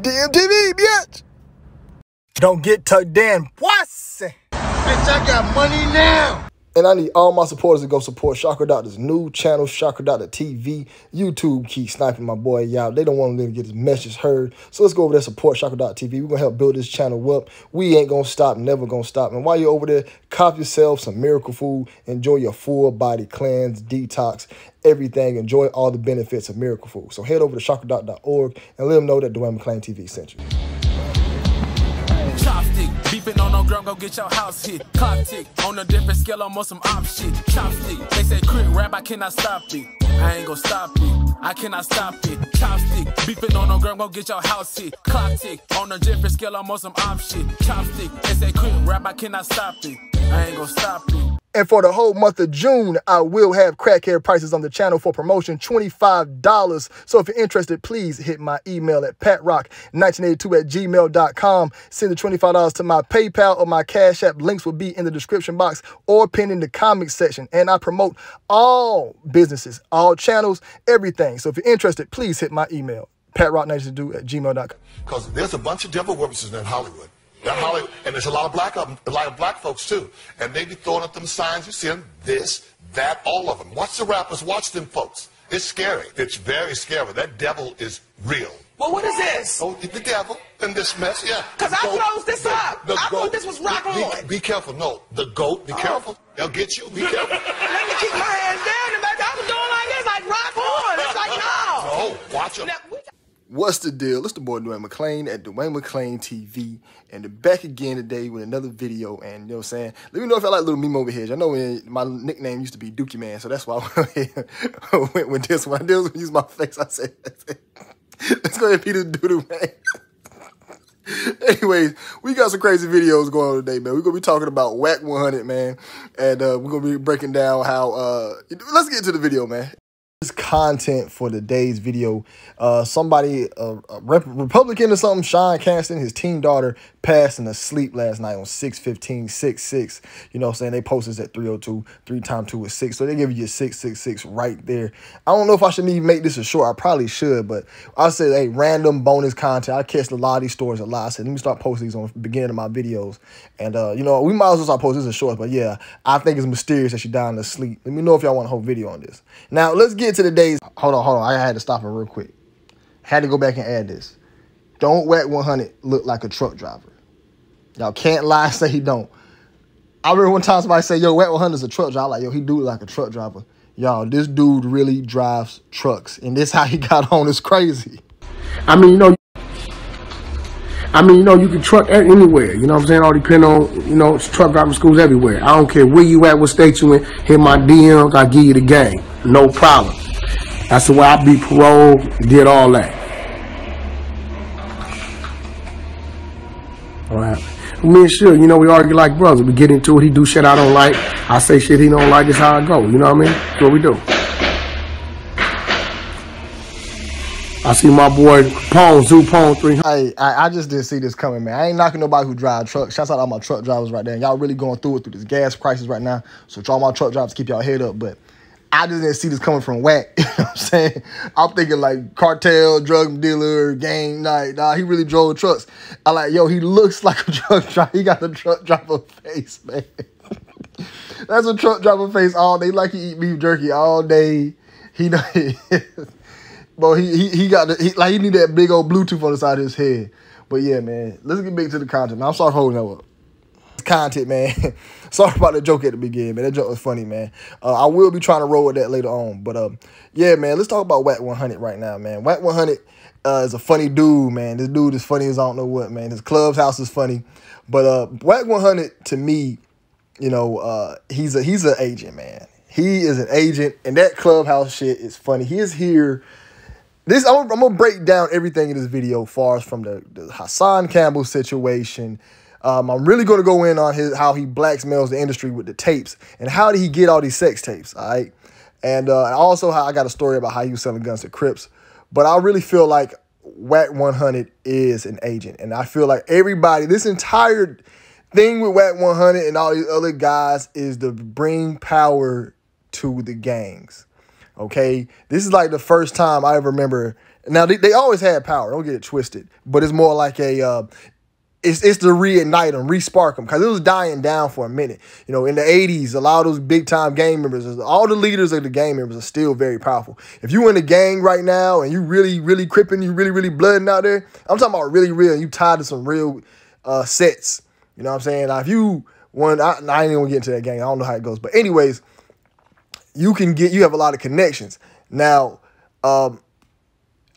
Damn TV, bitch. Don't get tucked in, pussy. Bitch, I got money now. And I need all my supporters to go support Chakra Doctor's new channel, Chakra Doctor TV. YouTube keep sniping my boy y'all. They don't want him to get his message heard. So let's go over there and support Chakra Doctor TV. We're going to help build this channel up. We ain't going to stop, never going to stop. And while you're over there, cop yourself some miracle food. Enjoy your full body cleanse, detox, everything. Enjoy all the benefits of miracle food. So head over to chakradoctor.org and let them know that Dwayne McClain TV sent you. Chopstick, beefing on no girl, go get your house hit. Clock tick, on a different scale, I'm on some op shit. Chopstick, they say quick rap, I cannot stop it. I ain't gon' stop it, I cannot stop it. Chopstick, beefing on no girl, go get your house hit. Clock tick, on a different scale, I'm on some op shit. Chopstick, they say quick rap, I cannot stop it. I ain't gon' stop it. And for the whole month of June, I will have crackhead prices on the channel for promotion, $25. So if you're interested, please hit my email at patrock1982@gmail.com. Send the $25 to my PayPal or my Cash App. Links will be in the description box or pinned in the comments section. And I promote all businesses, all channels, everything. So if you're interested, please hit my email, patrock1982@gmail.com. Because there's a bunch of devil workers in Hollywood. And there's a lot of black folks too. And they be throwing up them signs, you see them, this, that, all of them. Watch the rappers, watch them folks. It's scary. It's very scary. That devil is real. Well, what is this? Oh, the devil in this mess, yeah. Because I closed this up. I thought this was rock on. Be careful. No, the goat, be careful. They'll get you. Be careful. Let me keep my hands down. And I was doing like this, like rock on. It's like, no. No, watch them. What's the deal? It's the boy Dwayne McClain at Dwayne McClain TV, and they're back again today with another video. And you know what I'm saying? Let me know if y'all like little meme over here. I know my nickname used to be Dookie Man, so that's why I went with this one. I did use my face. I said, let's go ahead and be the doodoo man. Anyways, we got some crazy videos going on today, man. We're gonna be talking about WACK 100, man, and we're gonna be breaking down how. Let's get into the video, man. This content for today's video, somebody, a Republican or something, Sean Canston, his teen daughter passed in a sleep last night on 6/15/66. You know what I'm saying? They posted at 302, 3 times 2 is 6. So they give you 666 right there. I don't know if I should even make this a short. I probably should, but I said, hey, random bonus content. I catch a lot of these stories a lot. I said, let me start posting these on the beginning of my videos. And, you know, we might as well start posting this in shorts, but yeah, I think it's mysterious that she died in her sleep. Let me know if y'all want a whole video on this. Now, let's get to today's. Hold on. I had to stop it real quick. Had to go back and add this. Don't WACK 100 look like a truck driver. Y'all can't lie and say he don't. I remember one time somebody said, yo, WACK 100 is a truck driver. I'm like, yo, he do look like a truck driver. Y'all, this dude really drives trucks. And this how he got on is crazy. I mean, you know, you can truck anywhere. You know what I'm saying? All depend on, you know, it's truck driving schools everywhere. I don't care where you at, what state you in. Hit my DMs, I give you the game. No problem. That's the way I be parole, did all that. All right. Me and sure, you know, we argue like brothers. We get into it. He do shit I don't like. I say shit he don't like. It's how I go. You know what I mean? That's what we do. I see my boy Pone 300. Hey, I just didn't see this coming, man. I ain't knocking nobody who drive trucks. Shouts out to all my truck drivers right there. And y'all really going through this gas crisis right now. So to all my truck drivers, keep y'all head up. But I just didn't see this coming from WACK. You know what I'm saying? I'm thinking like cartel, drug dealer, gang night. Nah, he really drove trucks. I like, yo, he looks like a truck driver. He got a truck driver face, man. That's a truck driver face all day. Like he eat beef jerky all day. He know. But he got he need that big old Bluetooth on the side of his head. But yeah, man, let's get back to the content, man. I'm sorry for holding that up. Content, man. Sorry about the joke at the beginning, man. That joke was funny, man. I will be trying to roll with that later on. But yeah, man, let's talk about WACK 100 right now, man. WACK 100 is a funny dude, man. This dude is funny as I don't know what, man. His clubhouse is funny. But WACK 100 to me, you know, he's an agent, man. He is an agent, and that clubhouse shit is funny. He is here. I'm gonna break down everything in this video, far as from the Hassan Campbell situation. I'm really gonna go in on how he blackmails the industry with the tapes and how did he get all these sex tapes, all right? And also how I got a story about how he was selling guns to Crips. But I really feel like WACK 100 is an agent, and I feel like everybody, this entire thing with WACK 100 and all these other guys is to bring power to the gangs. Okay, this is like the first time I ever remember Now, they always had power. Don't get it twisted. But it's more like a... It's to reignite them, re-spark them, because it was dying down for a minute. You know, in the 80s, a lot of those big-time gang members, all the leaders of the gang members are still very powerful. If you in a gang right now and you really, really cripping, you really, really blooding out there, I'm talking about really real, and you tied to some real sets. You know what I'm saying? Now, if you want, I ain't even going to get into that gang. I don't know how it goes. But anyways, you have a lot of connections. Now,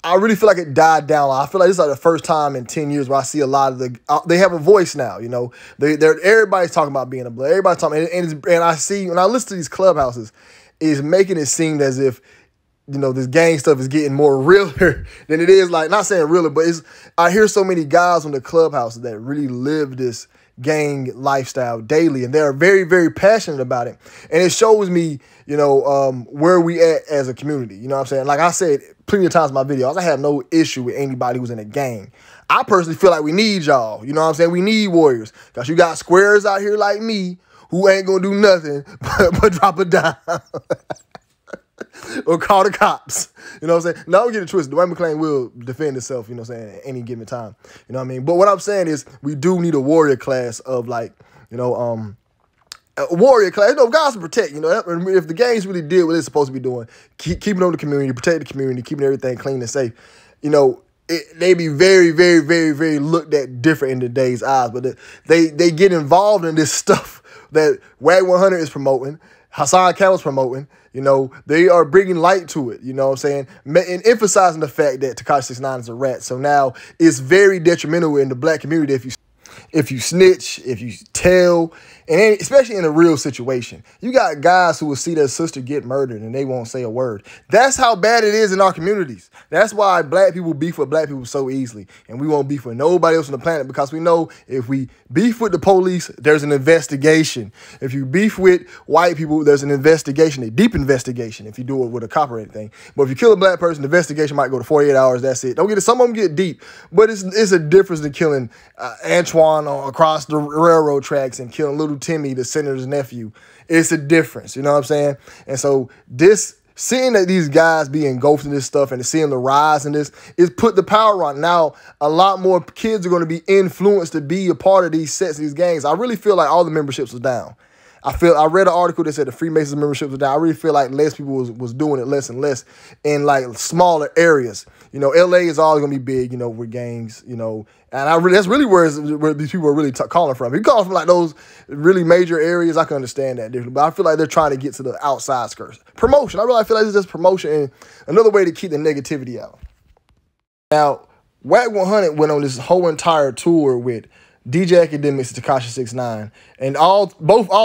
I really feel like it died down. I feel like this is like the first time in 10 years where I see a lot of they have a voice now, you know. Everybody's talking about being a blood. Everybody's talking, and I see, when I listen to these clubhouses, it's making it seem as if, you know, this gang stuff is getting more realer than it is. Like, not saying realer, but I hear so many guys on the clubhouses that really live this gang lifestyle daily, and they're very, very passionate about it. And it shows me, you know, where we at as a community. You know what I'm saying? Like I said plenty of times in my videos, I have no issue with anybody who's in a gang. I personally feel like we need y'all. You know what I'm saying? We need warriors, because you got squares out here like me who ain't gonna do nothing but drop a dime. Or call the cops. You know what I'm saying? Now, don't get it twisted. Dwayne McClain will defend himself, you know what I'm saying, at any given time. You know what I mean? But what I'm saying is we do need a warrior class of, like, you know, a warrior class. You know, guys to protect, you know. If the gangs really did what they're supposed to be doing, keeping on the community, protect the community, keeping everything clean and safe, you know, they be very, very, very, very looked at different in today's eyes. But they get involved in this stuff that WACK 100 is promoting, Hassan Campbell's promoting. You know, they are bringing light to it, you know what I'm saying? And emphasizing the fact that Tekashi 6ix9ine is a rat. So now it's very detrimental in the black community if you snitch, if you tell, and especially in a real situation. You got guys who will see their sister get murdered and they won't say a word. That's how bad it is in our communities. That's why black people beef with black people so easily. And we won't beef with nobody else on the planet, because we know if we beef with the police, there's an investigation. If you beef with white people, there's an investigation, a deep investigation, if you do it with a cop or anything. But if you kill a black person, the investigation might go to 48 hours, that's it. Don't get it. Some of them get deep, but it's a difference than killing Antoine across the railroad tracks and killing little Timmy, the senator's nephew. It's a difference, you know what I'm saying? And so seeing that these guys be engulfed in this stuff and seeing the rise in this is put the power on. Now, a lot more kids are going to be influenced to be a part of these sets, these gangs. I really feel like all the memberships was down. I read an article that said the Freemasons membership was down. I really feel like less people was doing it less and less in like smaller areas. You know, LA is always gonna be big, you know, with gangs, you know, and that's really where these people are really calling from. If you call from like those really major areas, I can understand that differently. But I feel like they're trying to get to the outside skirts. Promotion. I really feel like it's just promotion and another way to keep the negativity out. Now, WACK 100 went on this whole entire tour with DJ Academics and Tekashi 6ix9ine, and all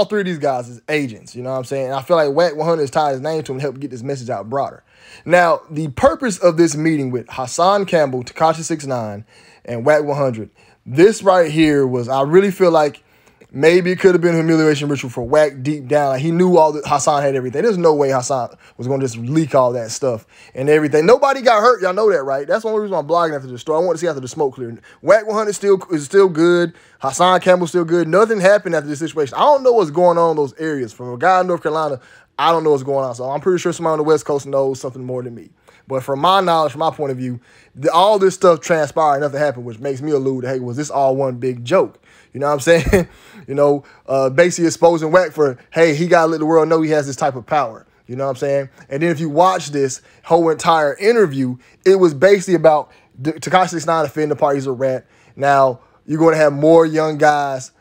three of these guys is agents, you know what I'm saying? And I feel like WACK 100 is tied his name to him to help get this message out broader. Now, the purpose of this meeting with Hassan Campbell, Tekashi 6ix9ine, and WACK 100, this right here was, I really feel like maybe it could have been a humiliation ritual for WACK deep down. Like, he knew Hassan had everything. There's no way Hassan was going to just leak all that stuff and everything. Nobody got hurt. Y'all know that, right? That's one reason I'm blogging after the story. I want to see after the smoke cleared. WACK 100 is still good. Hassan Campbell's still good. Nothing happened after this situation. I don't know what's going on in those areas. From a guy in North Carolina, I don't know what's going on. So I'm pretty sure somebody on the West Coast knows something more than me. But from my knowledge, from my point of view, all this stuff transpired, nothing happened, which makes me allude, hey, was this all one big joke? You know what I'm saying? You know, basically exposing WACK for, hey, he got to let the world know he has this type of power. You know what I'm saying? And then if you watch this whole entire interview, it was basically about Tekashi 6ix9ine defending the party's a rat. Now, you're going to have more young guys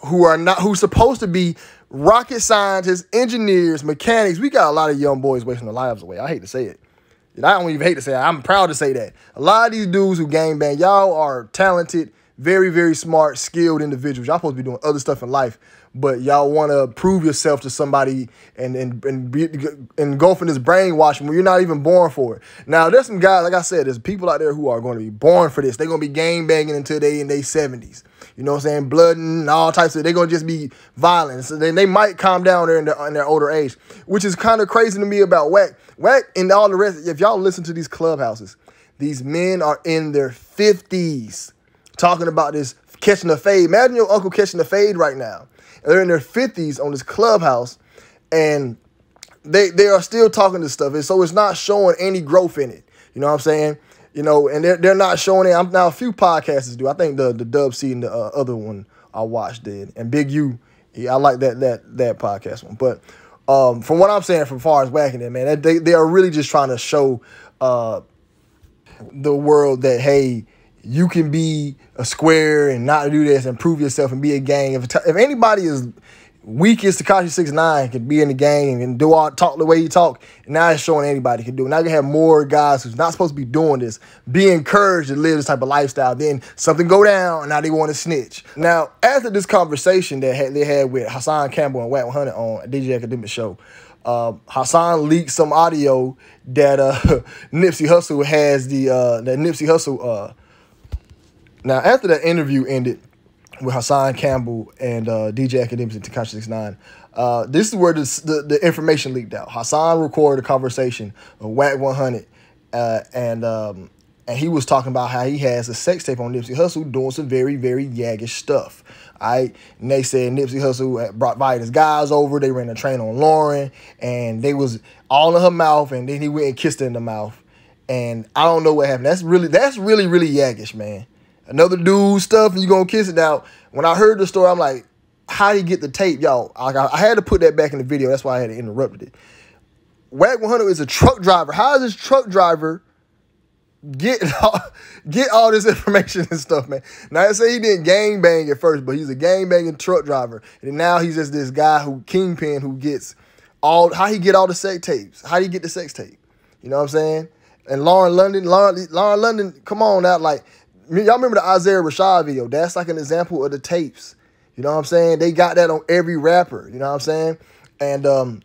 who's supposed to be rocket scientists, engineers, mechanics. We got a lot of young boys wasting their lives away. I hate to say it. I don't even hate to say it. I'm proud to say that. A lot of these dudes who gangbang, y'all are talented, very, very smart, skilled individuals. Y'all supposed to be doing other stuff in life, but y'all want to prove yourself to somebody and be engulfing this brainwashing when you're not even born for it. Now, there's some guys, like I said, there's people out there who are going to be born for this. They're going to be gangbanging until they in their 70s. You know what I'm saying? Blooding and all types of, they're going to just be violent. So then they might calm down there in their older age, which is kind of crazy to me about WACK. WACK and all the rest, if y'all listen to these clubhouses, these men are in their 50s talking about this catching a fade. Imagine your uncle catching a fade right now. And they're in their 50s on this clubhouse, and they are still talking this stuff. And so it's not showing any growth in it. You know what I'm saying? You know, and they're not showing it. I'm now a few podcasters do. I think the Dub C and the other one I watched did, and Big U. Yeah, I like that podcast one. But from what I'm saying, from far as whacking it, man, they are really just trying to show the world that, hey, you can be a square and not do this and prove yourself and be a gang. If anybody is weak as Tekashi 6ix9ine can be in the gang and talk the way he talk, and now it's showing anybody can do it. Now you have more guys who's not supposed to be doing this, be encouraged to live this type of lifestyle. Then something go down, and now they want to snitch. Now, after this conversation that they had with Hassan Campbell and WACK 100 on DJ Academic Show, Hassan leaked some audio that Nipsey Hussle has that Nipsey Hussle. Now, after that interview ended with Hassan Campbell and DJ Academics and Tekashi 6ix9ine, this is where the information leaked out. Hassan recorded a conversation with WACK 100, and he was talking about how he has a sex tape on Nipsey Hussle doing some very, very yaggish stuff. And they said Nipsey Hussle brought his guys over. They ran a train on Lauren, and they was all in her mouth, and then he went and kissed her in the mouth. And I don't know what happened. That's really, really yaggish, man. Another dude stuff, and you gonna kiss it out. When I heard the story, I'm like, how did he get the tape? Yo, I had to put that back in the video. That's why I had to interrupt it. WACK 100 is a truck driver. How does this truck driver get all this information and stuff, man? Now, I say he didn't gangbang at first, but he's a gangbanging truck driver. And now he's just this guy kingpin who gets how he get all the sex tapes. How do you get the sex tape? You know what I'm saying? And Lauren London, come on out, like, y'all remember the Isaiah Rashad video? That's like an example of the tapes. You know what I'm saying? They got that on every rapper. You know what I'm saying? And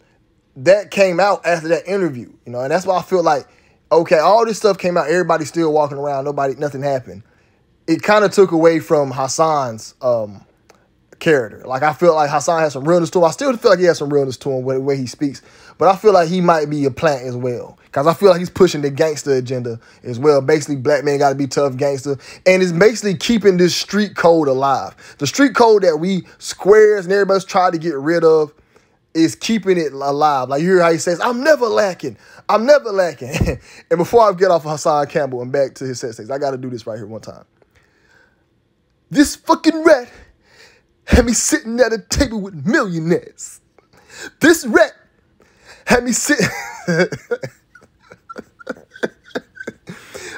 that came out after that interview. You know, and that's why I feel like, okay, all this stuff came out. Everybody's still walking around. Nothing happened. It kind of took away from Hassan's character. Like, I feel like Hassan has some realness to him. I still feel like he has some realness to him with the way he speaks. But I feel like he might be a plant as well. Because I feel like he's pushing the gangster agenda as well. Basically, black men got to be tough gangster. And it's basically keeping this street code alive. The street code that we squares and everybody's tried to get rid of is keeping it alive. Like, you hear how he says, I'm never lacking. I'm never lacking. And before I get off of Hassan Campbell and back to his sex tapes, I got to do this right here one time. This fucking rat had me sitting at a table with millionaires. This rat had me sitting...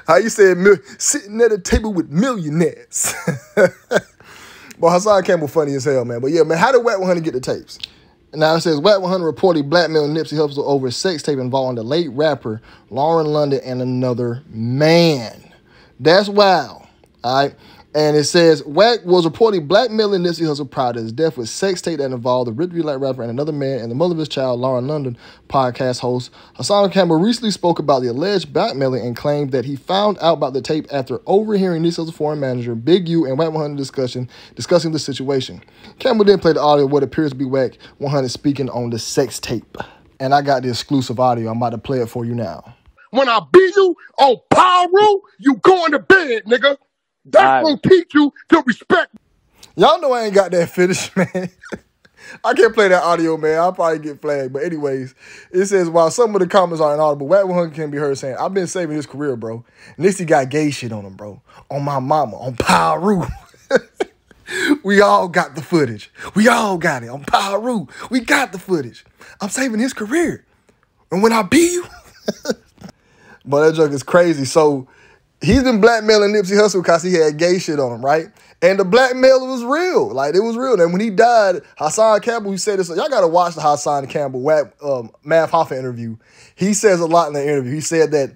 How you said sitting at a table with millionaires. Well, Hassan Campbell funny as hell, man. But yeah, man, how did WACK 100 get the tapes? Now it says WACK 100 reportedly blackmailed Nipsey Hussle over a sex tape involving the late rapper Lauren London and another man. That's wild. All right. And it says WACK was reportedly blackmailing Nipsey Hussle prior to his death with sex tape that involved the Rich Black rapper and another man and the mother of his child, Lauren London, podcast host. Hassan Campbell recently spoke about the alleged blackmailing and claimed that he found out about the tape after overhearing Nipsey Hussle's foreign manager, Big U, and WACK 100 discussing the situation. Campbell then played the audio of what appears to be WACK 100 speaking on the sex tape. And I got the exclusive audio. I'm about to play it for you now. When I beat you on Pyro, you going to bed, nigga. That's gonna teach you to respect. Y'all know I ain't got that finished, man. I can't play that audio, man. I'll probably get flagged. But anyways, it says, while some of the comments are inaudible, WACK 100 can be heard saying, I've been saving his career, bro. Nipsey got gay shit on him, bro. On my mama, on Pyro. We all got the footage. We all got it. On Pyro, we got the footage. I'm saving his career. And when I beat you... But that joke is crazy. So... he's been blackmailing Nipsey Hussle because he had gay shit on him, right? And the blackmail was real. Like, it was real. And when he died, Hassan Campbell, he said this. Y'all got to watch the Hassan Campbell Math Hoffa interview. He says a lot in the interview. He said that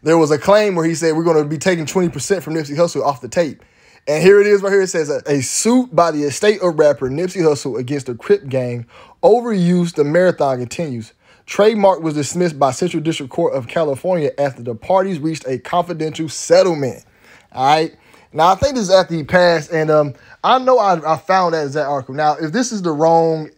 there was a claim where he said we're going to be taking 20% from Nipsey Hussle off the tape. And here it is right here. It says a suit by the estate of rapper Nipsey Hussle against the Crip gang overused the marathon continues. Trademark was dismissed by Central District Court of California after the parties reached a confidential settlement. All right. Now, I think this is after he passed, and I know I found that exact article. Now, if this is the wrong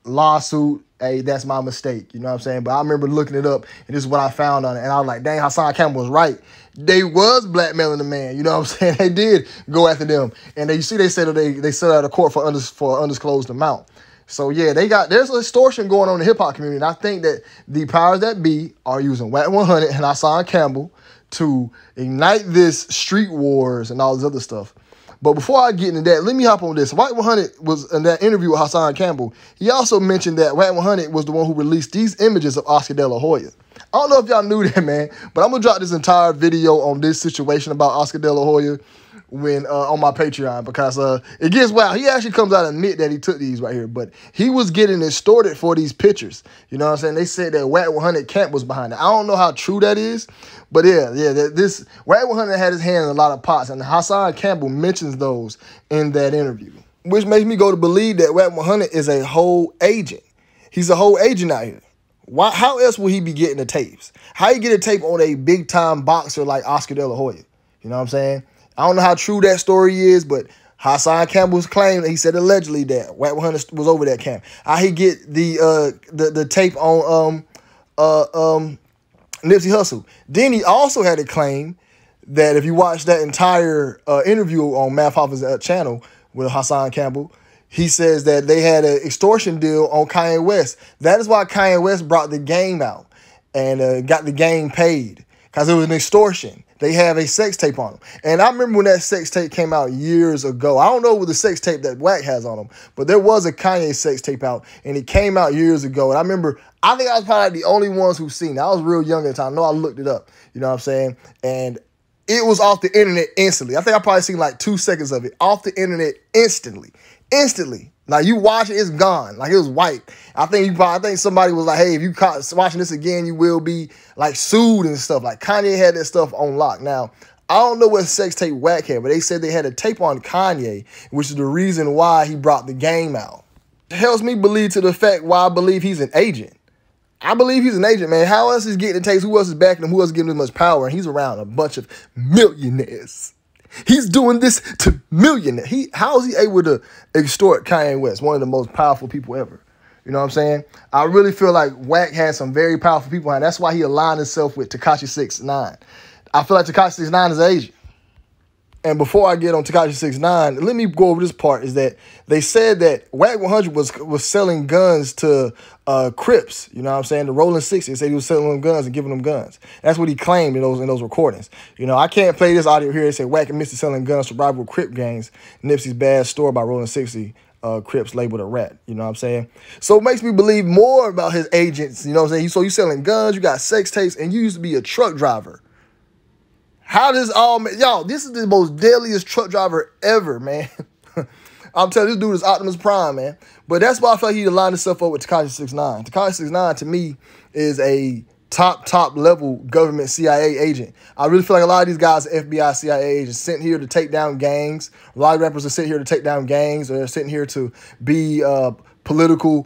lawsuit, hey, that's my mistake. You know what I'm saying? But I remember looking it up, and this is what I found on it. And I was like, dang, Hassan Campbell was right. They was blackmailing the man. You know what I'm saying? They did go after them. And they said they set out of court for undisclosed amount. So, yeah, there's a distortion going on in the hip-hop community. And I think that the powers that be are using WACK 100 and Hassan Campbell to ignite this street wars and all this other stuff. But before I get into that, let me hop on this. WACK 100 was in that interview with Hassan Campbell. He also mentioned that WACK 100 was the one who released these images of Oscar De La Hoya. I don't know if y'all knew that, man, but I'm going to drop this entire video on this situation about Oscar De La Hoya when on my Patreon, because it gets wild. He actually comes out and admit that he took these right here, but he was getting extorted for these pictures. You know what I'm saying? They said that WACK 100 camp was behind it. I don't know how true that is, but this WACK 100 had his hand in a lot of pots, and Hassan Campbell mentions those in that interview, which makes me go to believe that WACK 100 is a whole agent. He's a whole agent out here. Why? How else will he be getting the tapes? How you get a tape on a big-time boxer like Oscar De La Hoya? You know what I'm saying? I don't know how true that story is, but Hassan Campbell's claim, he said allegedly that WACK 100 was over that camp. How he get the tape on Nipsey Hussle. Then he also had a claim that if you watch that entire interview on Math Hoffa's channel with Hassan Campbell, he says that they had an extortion deal on Kanye West. That is why Kanye West brought the game out and got the game paid, because it was an extortion. They have a sex tape on them. And I remember when that sex tape came out years ago. I don't know what the sex tape that WACK has on them, but there was a Kanye sex tape out, and it came out years ago. And I remember, I think I was probably the only ones who seen it. I was real young at the time. I know I looked it up. You know what I'm saying? And it was off the internet instantly. I think I probably seen like 2 seconds of it off the internet instantly. Instantly. Like, you watch it, it's gone. Like, it was wiped. I think somebody was like, hey, if you caught watching this again, you will be, like, sued and stuff. Like, Kanye had that stuff on lock. Now, I don't know what sex tape WACK had, but they said they had a tape on Kanye, which is the reason why he brought the game out. It helps me believe to the fact why I believe he's an agent. I believe he's an agent, man. How else is getting the tapes? Who else is backing him? Who else is giving him as much power? And he's around a bunch of millionaires. He's doing this to millionaires. How is he able to extort Kanye West, one of the most powerful people ever? You know what I'm saying? I really feel like WACK has some very powerful people behind. That's why he aligned himself with Tekashi 6ix9ine. I feel like Tekashi 6ix9ine is an agent. And before I get on Tekashi 6ix9ine, let me go over this part, is that they said that WACK 100 was selling guns to Crips, you know what I'm saying? The Rolling 60s, they said he was selling them guns and giving them guns. That's what he claimed in those recordings. You know, I can't play this audio here. They say WACK and Mr. selling guns to rival Crip gangs. Nipsey's Bad Store by Rolling 60 Crips labeled a rat, you know what I'm saying? So it makes me believe more about his agents, you know what I'm saying? So you selling guns, you got sex tapes, and you used to be a truck driver. How does all, y'all, this is the most deadliest truck driver ever, man. I'm telling you, this dude is Optimus Prime, man. But that's why I felt he aligned himself up with Tekashi 6ix9ine. Tekashi 6ix9ine, to me, is a top level government CIA agent. I really feel like a lot of these guys are FBI, CIA agents sent here to take down gangs. A lot of rappers are sent here to take down gangs, or they're sent here to be political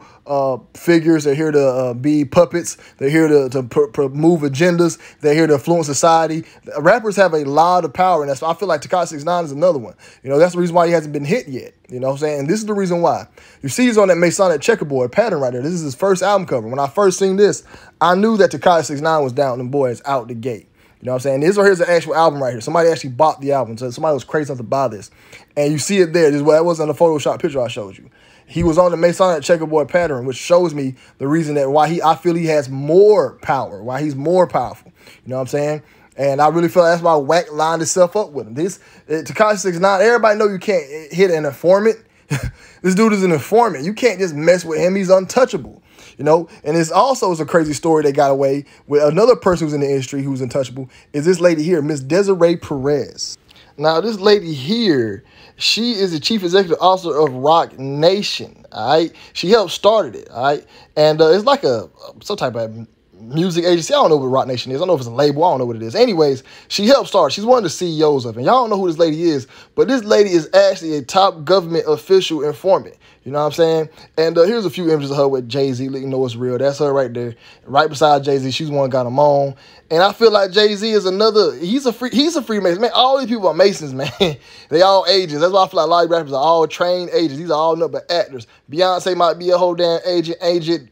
figures. They're here to be puppets. They're here to move agendas. They're here to influence society. Rappers have a lot of power, and that's why I feel like Tekashi 6ix9ine is another one. You know, that's the reason why he hasn't been hit yet. You know what I'm saying? And this is the reason why. You see he's on that Masonic checkerboard pattern right there. This is his first album cover. When I first seen this, I knew that Tekashi 6ix9ine was down them boys out the gate. You know what I'm saying? This right here is an actual album right here. Somebody actually bought the album. So somebody was crazy enough to buy this. And you see it there. That wasn't a Photoshop picture I showed you. He was on the Masonic checkerboard pattern, which shows me the reason that why I feel he has more power, why he's more powerful. You know what I'm saying? And I really feel that's why WACK lined himself up with him. This Tekashi 6ix9ine, everybody know you can't hit an informant. This dude is an informant. You can't just mess with him. He's untouchable. You know, and it's also a crazy story they got away with another person who's in the industry who's untouchable, is this lady here, Miss DESIREE PEREZ. Now, this lady here, she is the chief executive officer of Rock Nation, all right? She helped started it, all right? And it's like some type of music agency. I don't know what Rock Nation is. I don't know if it's a label. I don't know what it is. Anyways, she helped start. She's one of the CEOs of it. And y'all don't know who this lady is, but this lady is actually a top government official informant. You know what I'm saying? And here's a few images of her with Jay-Z. Let you know what's real. That's her right there. Right beside Jay-Z. She's the one got him on. And I feel like Jay-Z is another, he's a Freemason. Man, all these people are Masons, man. They all agents. That's why I feel like a lot of rappers are all trained agents. These are all nothing but actors. Beyonce might be a whole damn agent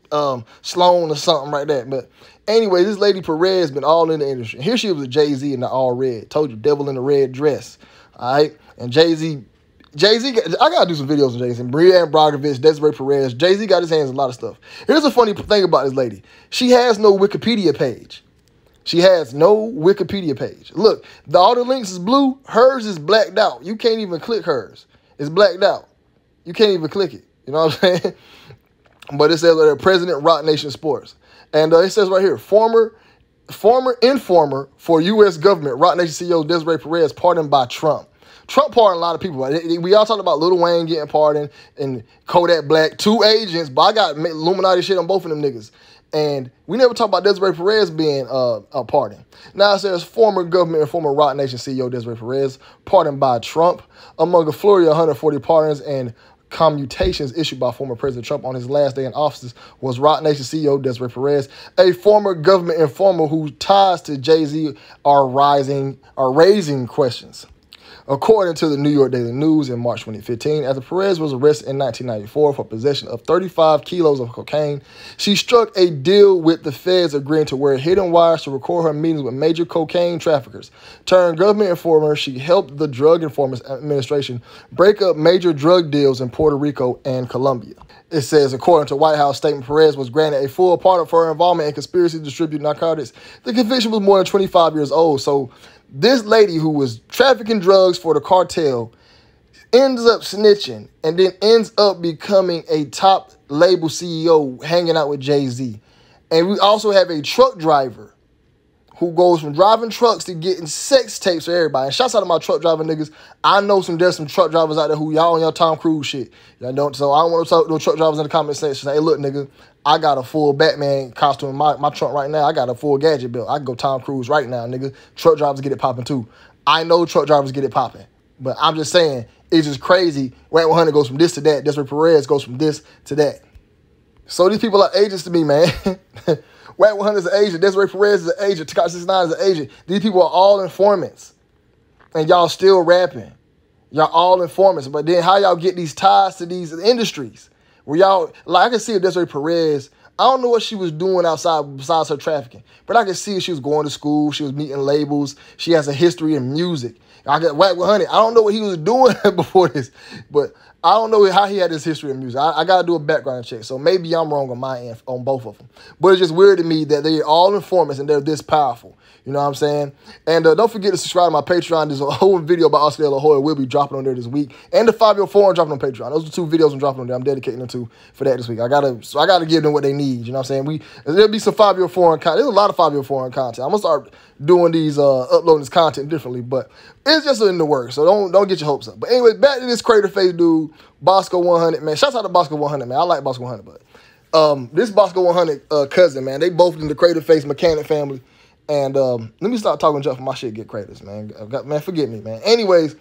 Sloan or something like that. But anyway, this lady Perez been all in the industry. Here she was with Jay-Z in the all red. Told you, devil in the red dress. All right? And Jay-Z, I got to do some videos on Jay-Z. Brianne Brockovich, DESIREE PEREZ. Jay-Z got his hands in a lot of stuff. Here's a funny thing about this lady. She has no Wikipedia page. She has no Wikipedia page. Look, all the links is blue. Hers is blacked out. You can't even click hers. It's blacked out. You can't even click it. You know what I'm saying? But it says that President Rock Nation Sports. And it says right here, former informer for U.S. government, Rock Nation CEO DESIREE PEREZ pardoned by Trump. Trump pardoned a lot of people. We all talked about Lil Wayne getting pardoned and Kodak Black, 2 agents, but I got Illuminati shit on both of them niggas. And we never talked about DESIREE PEREZ being pardoned. Now it says former government and former Rock Nation CEO DESIREE PEREZ pardoned by Trump. Among a flurry of 140 pardons and commutations issued by former President Trump on his last day in office was Rock Nation CEO DESIREE PEREZ, a former government informer whose ties to Jay-Z are raising questions. According to the New York Daily News in March 2015, after Perez was arrested in 1994 for possession of 35 kilos of cocaine, she struck a deal with the feds agreeing to wear hidden wires to record her meetings with major cocaine traffickers. Turned government informer, she helped the Drug Enforcement Administration break up major drug deals in Puerto Rico and Colombia. It says, according to White House statement, Perez was granted a full pardon for her involvement in conspiracy to distribute narcotics. The conviction was more than 25 years old, so this lady who was trafficking drugs for the cartel ends up snitching and then ends up becoming a top label CEO hanging out with Jay-Z. And we also have a truck driver who goes from driving trucks to getting sex tapes for everybody. And shouts out to my truck driving niggas. I know there's some truck drivers out there who y'all on your Tom Cruise shit. Y'all don't. So I don't want to talk to no truck drivers in the comment section. Say, hey, look, nigga, I got a full Batman costume in my trunk right now. I got a full gadget bill. I can go Tom Cruise right now, nigga. Truck drivers get it popping too. I know truck drivers get it popping. But I'm just saying, it's just crazy. WACK 100 goes from this to that. DESIREE PEREZ goes from this to that. So these people are agents to me, man. WACK 100 is an agent. DESIREE PEREZ is an agent. Tekashi 69 is an agent. These people are all informants. And y'all still rapping. Y'all all informants. But then how y'all get these ties to these industries? Where y'all, like I can see DESIREE PEREZ, I don't know what she was doing outside besides her trafficking. But I can see she was going to school. She was meeting labels. She has a history in music. I got WACK 100. I don't know what he was doing before this. But I don't know how he had this history of music. I got to do a background check. So maybe I'm wrong on my end, on both of them. But it's just weird to me that they're all informants and they're this powerful. You know what I'm saying? And don't forget to subscribe to my Patreon. There's a whole video about Oscar De La Hoya will be dropping on there this week. And the 5-year forum dropping on Patreon. Those are 2 videos I'm dropping on there. I'm dedicating them to for that this week. I gotta give them what they need. You know what I'm saying? There'll be some 5-year forum content. There's a lot of 5-year forum content. I'm gonna start doing these, uploading this content differently. But it's just in the works. So don't get your hopes up. But anyway, back to this Crater Face dude, Bosco 100, man. Shouts out to Bosco 100, man. I like Bosco 100, but this Bosco 100 cousin, man, they both in the Crater Face mechanic family. And let me stop talking junk for my shit get craters, man. Man, forget me, man. Anyways,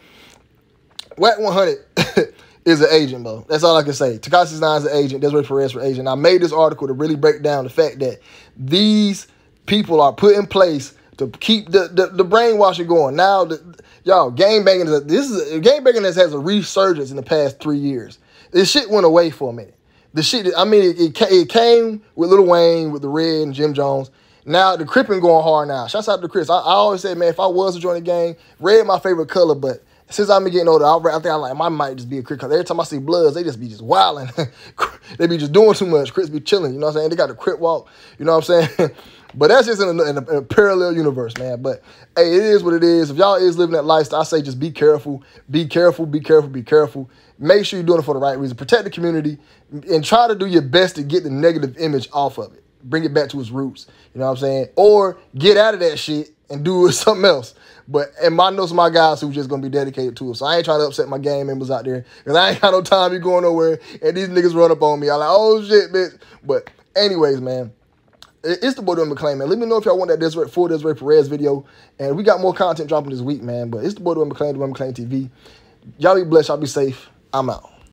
WACK 100 is an agent, bro. That's all I can say. Tekashi 69 is an agent. DESIREE PEREZ for agent. I made this article to really break down the fact that these people are put in place to keep the brainwashing going. Now, y'all, gangbanging has a resurgence in the past 3 years. This shit went away for a minute. The shit, I mean, it came with Lil Wayne, with the Red and Jim Jones. Now, the Crippin' going hard now. Shouts out to Chris. I always say, man, if I was to join the gang, red my favorite color, but since I've been getting older, I think I might just be a Crip, because every time I see Bloods, they just be just wilding. They be just doing too much. Crips be chilling, you know what I'm saying? They got the Crip walk, you know what I'm saying? But that's just in a parallel universe, man. But, hey, it is what it is. If y'all is living that lifestyle, I say just be careful. Be careful, be careful, be careful. Make sure you're doing it for the right reason. Protect the community and try to do your best to get the negative image off of it. Bring it back to its roots, you know what I'm saying? Or get out of that shit and do something else. And I know some of my guys who just going to be dedicated to it. So I ain't trying to upset my gang members out there, because I ain't got no time to be going nowhere, and these niggas run up on me. I'm like, oh, shit, bitch. But anyways, man, it's the boy doing McClain, man. Let me know if y'all want that full DESIREE PEREZ video. And we got more content dropping this week, man. But it's the boy doing McClain TV. Y'all be blessed. Y'all be safe. I'm out.